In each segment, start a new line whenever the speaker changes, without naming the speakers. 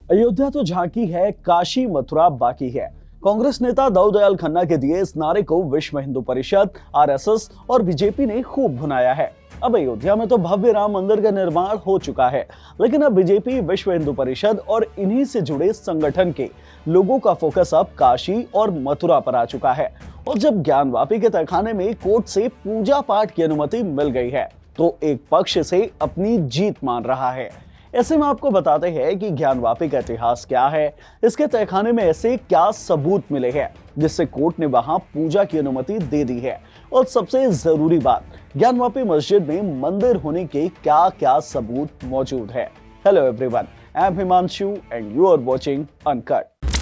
अयोध्या तो झांकी है, काशी मथुरा बाकी है। कांग्रेस नेता दाऊद दयाल खन्ना के दिए इस नारे को विश्व हिंदू परिषद, आरएसएस और बीजेपी ने खूब भुनाया है। अब अयोध्या में तो भव्य राम मंदिर का निर्माण हो चुका है, लेकिन अब बीजेपी, विश्व हिंदू परिषद और इन्हीं से जुड़े संगठन के लोगों का फोकस अब काशी और मथुरा पर आ चुका है। और जब ज्ञानवापी के तहखाने में कोर्ट से पूजा पाठ की अनुमति मिल गई है, तो एक पक्ष से अपनी जीत मान रहा है। ऐसे में आपको बताते हैं कि ज्ञानवापी का इतिहास क्या है, इसके तहखाने में ऐसे क्या सबूत मिले हैं जिससे कोर्ट ने वहां पूजा की अनुमति दे दी है, और सबसे जरूरी बात, ज्ञानवापी मस्जिद में मंदिर होने के क्या क्या सबूत मौजूद है। Hello everyone, I am Himanshu and you are watching Uncut.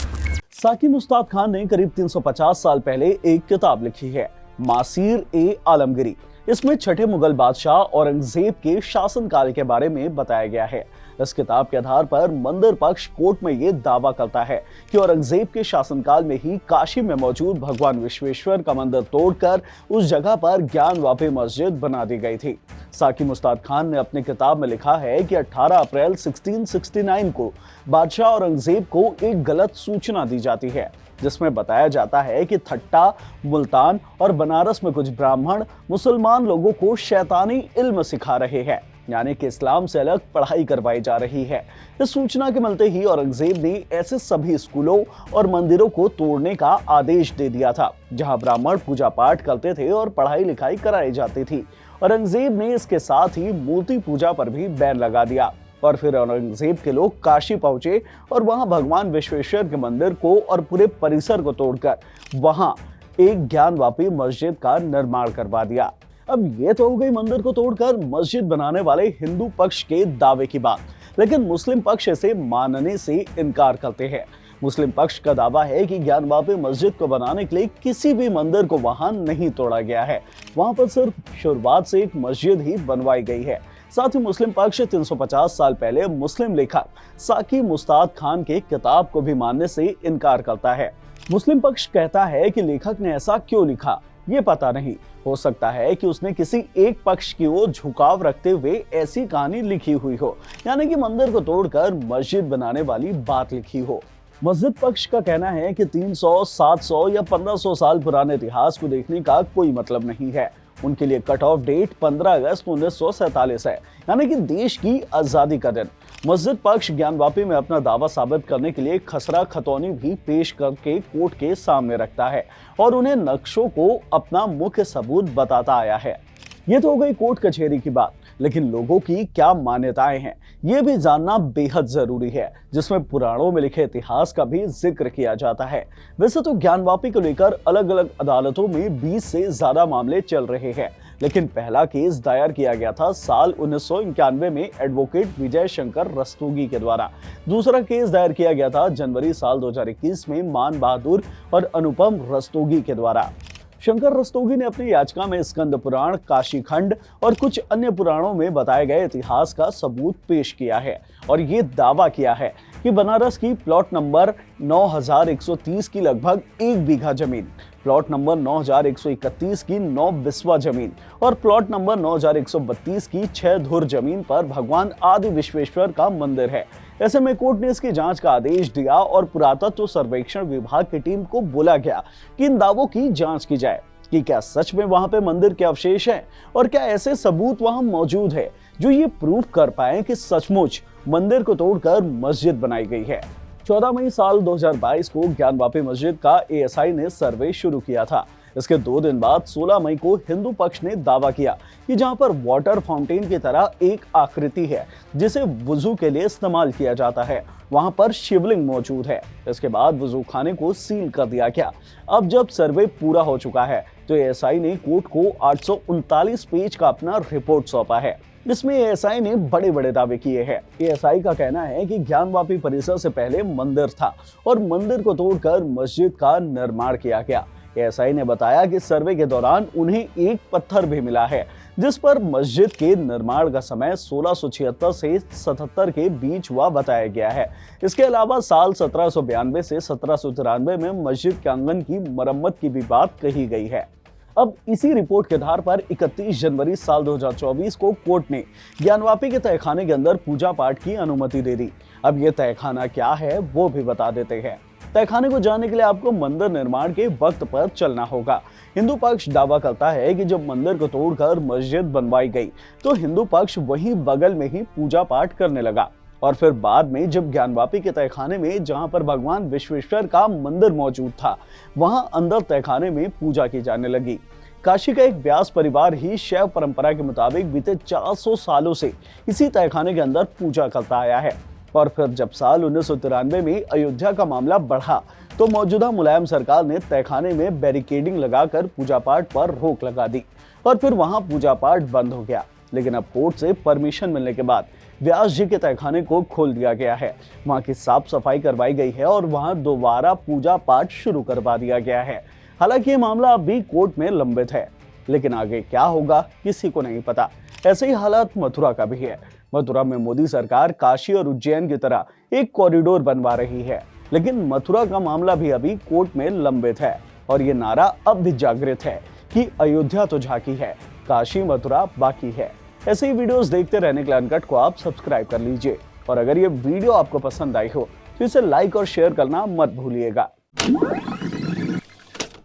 Saqi Mustaid Khan ने करीब 350 साल पहले एक किताब लिखी है, मासीर ए आलमगिरी। इसमें छठे मुगल बादशाह औरंगजेब के शासनकाल के बारे में बताया गया है। इस किताब के आधार पर मंदिर पक्ष कोर्ट में ये दावा करता है कि औरंगजेब के शासनकाल में ही काशी में मौजूद भगवान विश्वेश्वर का मंदिर तोड़कर उस जगह पर ज्ञानवापी मस्जिद बना दी गई थी। साकी मुस्ताद खान ने अपनी किताब में लिखा है कि 18 अप्रैल 1669 को बादशाह औरंगजेब को एक गलत सूचना दी जाती है, जिसमें बताया जाता है कि ठट्टा, मुल्तान और बनारस में कुछ ब्राह्मण मुसलमान लोगों को शैतानी इल्म सिखा रहे हैं, यानी कि इस्लाम से अलग पढ़ाई करवाई जा रही है। इस सूचना के मिलते ही औरंगजेब ने ऐसे सभी स्कूलों और मंदिरों को तोड़ने का आदेश दे दिया था जहां ब्राह्मण पूजा पाठ करते थे और पढ़ाई लिखाई कराई जाती थी। औरंगजेब ने इसके साथ ही मूर्ति पूजा पर भी बैन लगा दिया और फिर औरंगजेब के लोग काशी पहुंचे और वहां भगवान विश्वेश्वर के मंदिर को और पूरे परिसर को तोड़कर वहां एक ज्ञानवापी मस्जिद का निर्माण करवा दिया। अब ये तो हो गई मंदिर को तोड़कर मस्जिद बनाने वाले हिंदू पक्ष के दावे की बात, लेकिन मुस्लिम पक्ष इसे मानने से इनकार करते हैं। मुस्लिम पक्ष का दावा है कि ज्ञानवापी मस्जिद को बनाने के लिए किसी भी मंदिर को वहां नहीं तोड़ा गया है, वहां पर सिर्फ शुरुआत से एक मस्जिद ही बनवाई गई है। साथ ही मुस्लिम पक्ष 350 साल पहले मुस्लिम लेखक साकी मुस्ताद खान के किताब को भी मानने से इनकार करता है। मुस्लिम पक्ष कहता है कि लेखक ने ऐसा क्यों लिखा ये पता नहीं, हो सकता है कि उसने किसी एक पक्ष की ओर झुकाव रखते हुए ऐसी कहानी लिखी हुई हो, यानी कि मंदिर को तोड़कर मस्जिद बनाने वाली बात लिखी हो। मस्जिद पक्ष का कहना है कि 300, 700 या 1500 साल पुराने इतिहास को देखने का कोई मतलब नहीं है। उनके लिए कट ऑफ डेट 15 अगस्त 1947 है, यानी कि देश की आजादी का दिन। मस्जिद पक्ष ज्ञानवापी में अपना दावा साबित करने के लिए खसरा खतौनी भी पेश करके कोर्ट के सामने रखता है और उन्हें नक्शों को अपना मुख्य सबूत बताता आया है। ये तो हो गई कोर्ट कचहरी की बात, लेकिन लोगों की क्या मान्यताएं हैं ये भी जानना बेहद जरूरी है, जिसमें पुराणों में लिखे इतिहास का भी जिक्र किया जाता है। वैसे तो ज्ञानवापी को लेकर अलग अलग अदालतों में 20 से ज्यादा मामले चल रहे हैं, लेकिन पहला केस दायर किया गया था साल 1991 में एडवोकेट विजय शंकर रस्तोगी के द्वारा। दूसरा केस दायर किया गया था जनवरी साल 2021 में मान बहादुर और अनुपम रस्तोगी के द्वारा। शंकर रस्तोगी ने अपनी याचिका में स्कंद पुराण, काशी खंड और कुछ अन्य पुराणों में बताए गए इतिहास का सबूत पेश किया है और ये दावा किया है कि बनारस की प्लॉट नंबर 9130 की लगभग 1 बीघा जमीन, प्लॉट नंबर 9131 की 9 बिस्वा जमीन और प्लॉट नंबर 9132 की 6 धुर जमीन पर भगवान आदि विश्वेश्वर का मंदिर है। ऐसे में कोर्ट ने इसकी जांच का आदेश दिया और पुरातत्व सर्वेक्षण विभाग की टीम को बोला गया कि इन दावों की जांच की जाए कि क्या सच में वहां पे मंदिर के अवशेष हैं और क्या ऐसे सबूत वहां मौजूद है जो ये प्रूव कर पाए कि सचमुच मंदिर को तोड़कर मस्जिद बनाई गई है। 14 मई साल 2022 को ज्ञानवापी मस्जिद का एएसआई ने सर्वे शुरू किया था। इसके 2 दिन बाद 16 मई को हिंदू पक्ष ने दावा किया कि जहां पर वाटर फाउंटेन की तरह एक आकृति है जिसे वुजू के लिए इस्तेमाल किया जाता है, वहां पर शिवलिंग मौजूद है। इसके बाद वुजू खाने को सील कर दिया गया। अब जब सर्वे पूरा हो चुका है तो एएसआई ने कोर्ट को 839 पेज का अपना रिपोर्ट सौंपा है। इसमें एएसआई ने बड़े बड़े दावे किए हैं। एएसआई का कहना है कि ज्ञानवापी परिसर से पहले मंदिर था और मंदिर को तोड़कर मस्जिद का निर्माण किया गया। एएसआई ने बताया कि सर्वे के दौरान उन्हें एक पत्थर भी मिला है जिस पर मस्जिद के निर्माण का समय 1676 से 77 के बीच हुआ बताया गया है। इसके अलावा साल 1792 से 1793 में मस्जिद के आंगन की मरम्मत की भी बात कही गई है। अब इसी रिपोर्ट के आधार पर 31 जनवरी साल 2024 को कोर्ट ने ज्ञानवापी के तहखाने के अंदर पूजा पाठ की अनुमति दे दी। अब ये तहखाना क्या है वो भी बता देते हैं। तहखाने को जानने के लिए आपको मंदिर निर्माण के वक्त पर चलना होगा। हिंदू पक्ष दावा करता है कि जब मंदिर को तोड़कर मस्जिद बनवाई गई तो हिंदू पक्ष वहीं बगल में ही पूजा पाठ करने लगा और फिर बाद में जब ज्ञानवापी के तहखाने में जहां पर भगवान विश्वेश्वर का मंदिर मौजूद था वहां अंदर तहखाने में पूजा की जाने लगी। काशी का एक व्यास परिवार ही शैव परंपरा के मुताबिक बीते 400 सालों से इसी तहखाने के अंदर पूजा करता आया है और फिर जब साल 1993 में अयोध्या का मामला बढ़ा तो मौजूदा मुलायम सरकार ने तहखाने में बैरिकेडिंग लगाकर पूजा पाठ पर रोक लगा दी और फिर वहां पूजा पाठ बंद हो गया। लेकिन अब कोर्ट से परमिशन मिलने के बाद व्यास जी के तहखाने को खोल दिया गया है, वहां की साफ सफाई करवाई गई है और वहां दोबारा पूजा पाठ शुरू करवा दिया गया है। हालांकि ये मामला अभी कोर्ट में लंबित है, लेकिन आगे क्या होगा किसी को नहीं पता। ऐसे ही हालात मथुरा का भी है। मथुरा में मोदी सरकार काशी और उज्जैन की तरह एक कॉरिडोर बनवा रही है, लेकिन मथुरा का मामला भी अभी कोर्ट में लंबित है और ये नारा अब भी जागृत है कि अयोध्या तो झांकी है, काशी मथुरा बाकी है। ऐसे ही वीडियोस देखते रहने के लिए अनकट को आप सब्सक्राइब कर लीजिए और अगर ये वीडियो आपको पसंद आई हो तो इसे लाइक और शेयर करना मत भूलिएगा।